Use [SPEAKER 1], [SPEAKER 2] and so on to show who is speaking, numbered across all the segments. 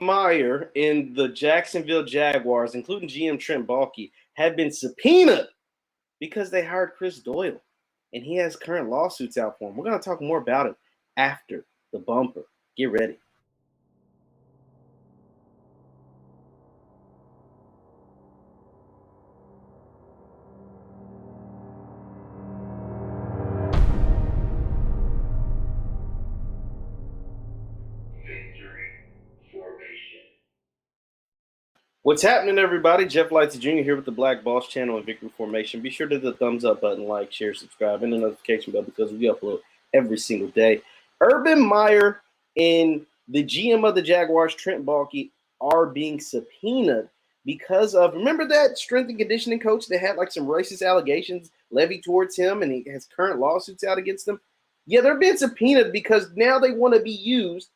[SPEAKER 1] Meyer and the Jacksonville Jaguars, including GM Trent Baalke, have been subpoenaed because they hired Chris Doyle, and he has current lawsuits out for him. We're going to talk more about it after the bumper. Get ready. What's happening, everybody? Jeff Lightsy Jr. here with the Black Boss channel and Victory Formation. Be sure to hit the thumbs up button, like, share, subscribe, and the notification bell because we upload every single day. Urban Meyer and the GM of the Jaguars, Trent Baalke, are being subpoenaed because of, remember that strength and conditioning coach that had like some racist allegations levied towards him and he has current lawsuits out against him? Yeah, they're being subpoenaed because now they want to be used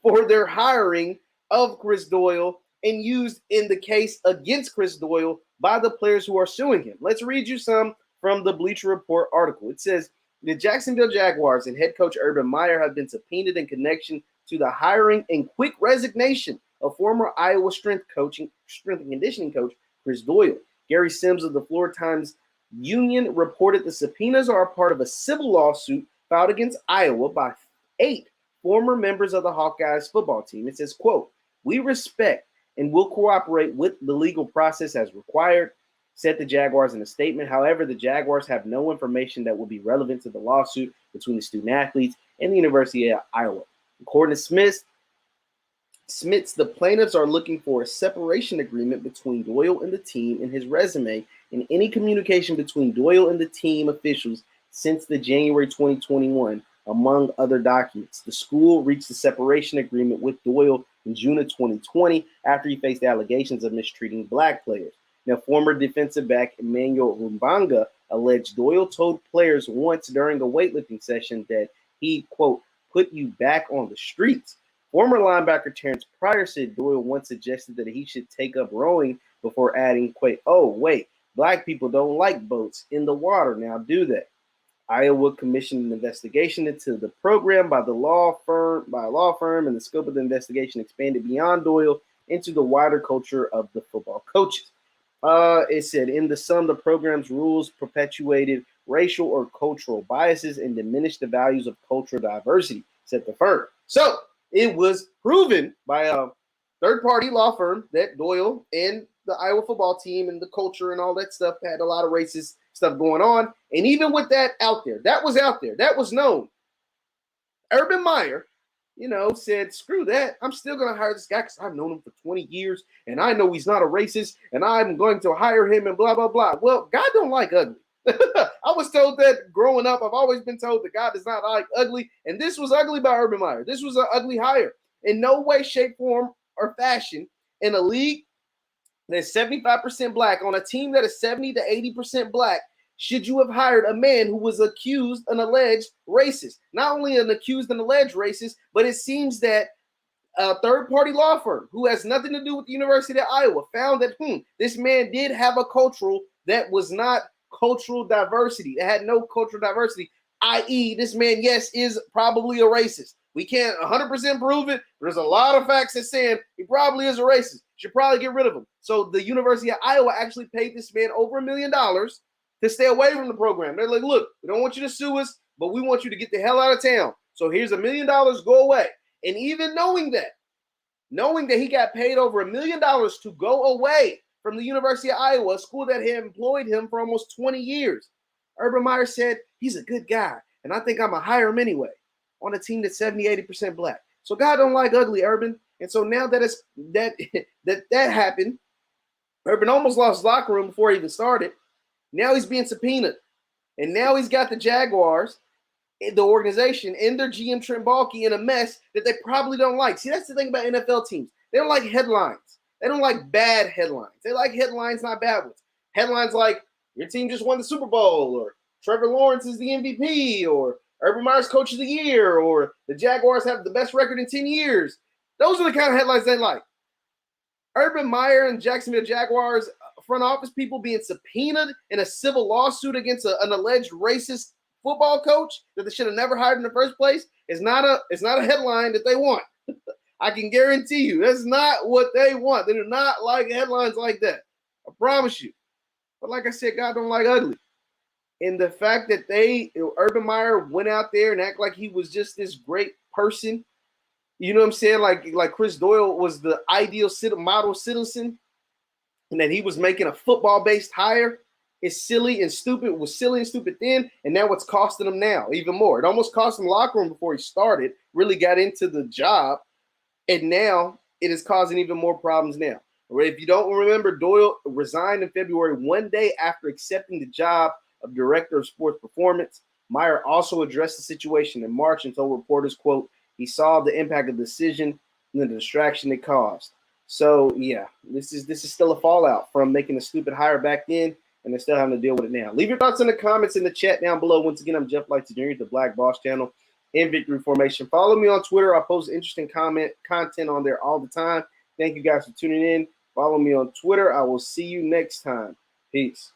[SPEAKER 1] for their hiring of Chris Doyle and used in the case against Chris Doyle by the players who are suing him. Let's read you some from the Bleacher Report article. It says, the Jacksonville Jaguars and head coach Urban Meyer have been subpoenaed in connection to the hiring and quick resignation of former Iowa strength and conditioning coach Chris Doyle. Gary Sims of the Florida Times Union reported the subpoenas are a part of a civil lawsuit filed against Iowa by 8 former members of the Hawkeyes football team. It says, quote, "We respect and will cooperate with the legal process as required," said the Jaguars in a statement. However, the Jaguars have no information that will be relevant to the lawsuit between the student athletes and the University of Iowa. According to Smits, the plaintiffs are looking for a separation agreement between Doyle and the team in his resume and any communication between Doyle and the team officials since the January 2021, among other documents. The school reached a separation agreement with Doyle in June of 2020 after he faced allegations of mistreating black players. Now, former defensive back Emmanuel Rumbanga alleged Doyle told players once during a weightlifting session that he, quote, "put you back on the streets." Former linebacker Terrence Pryor said Doyle once suggested that he should take up rowing before adding, quote, "oh, wait, black people don't like boats in the water, now do they?" Iowa commissioned an investigation into the program by a law firm, and the scope of the investigation expanded beyond Doyle into the wider culture of the football coaches. It said, in the sum, the program's rules perpetuated racial or cultural biases and diminished the values of cultural diversity, said the firm. So it was proven by a third-party law firm that Doyle and the Iowa football team and the culture and all that stuff had a lot of racist stuff going on. And even with that out there, that was known. Urban Meyer, said, screw that. I'm still going to hire this guy because I've known him for 20 years and I know he's not a racist and I'm going to hire him and blah, blah, blah. Well, God don't like ugly. I was told that growing up. I've always been told that God does not like ugly. And this was ugly by Urban Meyer. This was an ugly hire. In no way, shape, form, or fashion in a league that's 75% black, on a team that is 70 to 80% black, should you have hired a man who was accused and alleged racist? Not only an accused and alleged racist, but it seems that a third-party law firm who has nothing to do with the University of Iowa found that this man did have a cultural that was not cultural diversity. It had no cultural diversity, i.e. this man, yes, is probably a racist. We can't 100% prove it. There's a lot of facts that saying he probably is a racist. Should probably get rid of him. So the University of Iowa actually paid this man over $1 million to stay away from the program. They're like, look, we don't want you to sue us, but we want you to get the hell out of town. So here's $1 million, go away. And even knowing that he got paid over $1 million to go away from the University of Iowa, a school that had employed him for almost 20 years, Urban Meyer said, he's a good guy, and I think I'm going to hire him anyway on a team that's 70, 80% black. So God don't like ugly, Urban. And so now that that happened, Urban almost lost his locker room before he even started. Now he's being subpoenaed. And now he's got the Jaguars, the organization, and their GM Trent Baalke in a mess that they probably don't like. See, that's the thing about NFL teams. They don't like headlines. They don't like bad headlines. They like headlines, not bad ones. Headlines like, your team just won the Super Bowl, or Trevor Lawrence is the MVP, or Urban Meyer's Coach of the Year, or the Jaguars have the best record in 10 years. Those are the kind of headlines they like. Urban Meyer and Jacksonville Jaguars front office people being subpoenaed in a civil lawsuit against an alleged racist football coach that they should have never hired in the first place is not a headline that they want. I can guarantee you that's not what they want. They do not like headlines like that. I promise you. But like I said, God don't like ugly. And the fact that Urban Meyer went out there and act like he was just this great person, you know what I'm saying? Like Chris Doyle was the ideal model citizen, and that he was making a football-based hire is silly and stupid. It was silly and stupid then, and now it's costing him now even more. It almost cost him locker room before he started, really got into the job, and now it is causing even more problems now. If you don't remember, Doyle resigned in February, one day after accepting the job of Director of Sports Performance. Meyer also addressed the situation in March and told reporters, quote, he saw the impact of the decision and the distraction it caused. So, yeah, this is still a fallout from making a stupid hire back then, and they're still having to deal with it now. Leave your thoughts in the comments in the chat down below. Once again, I'm Jeff Lightsy Jr., the Black Boss Channel in Victory Formation. Follow me on Twitter. I post interesting content on there all the time. Thank you guys for tuning in. Follow me on Twitter. I will see you next time. Peace.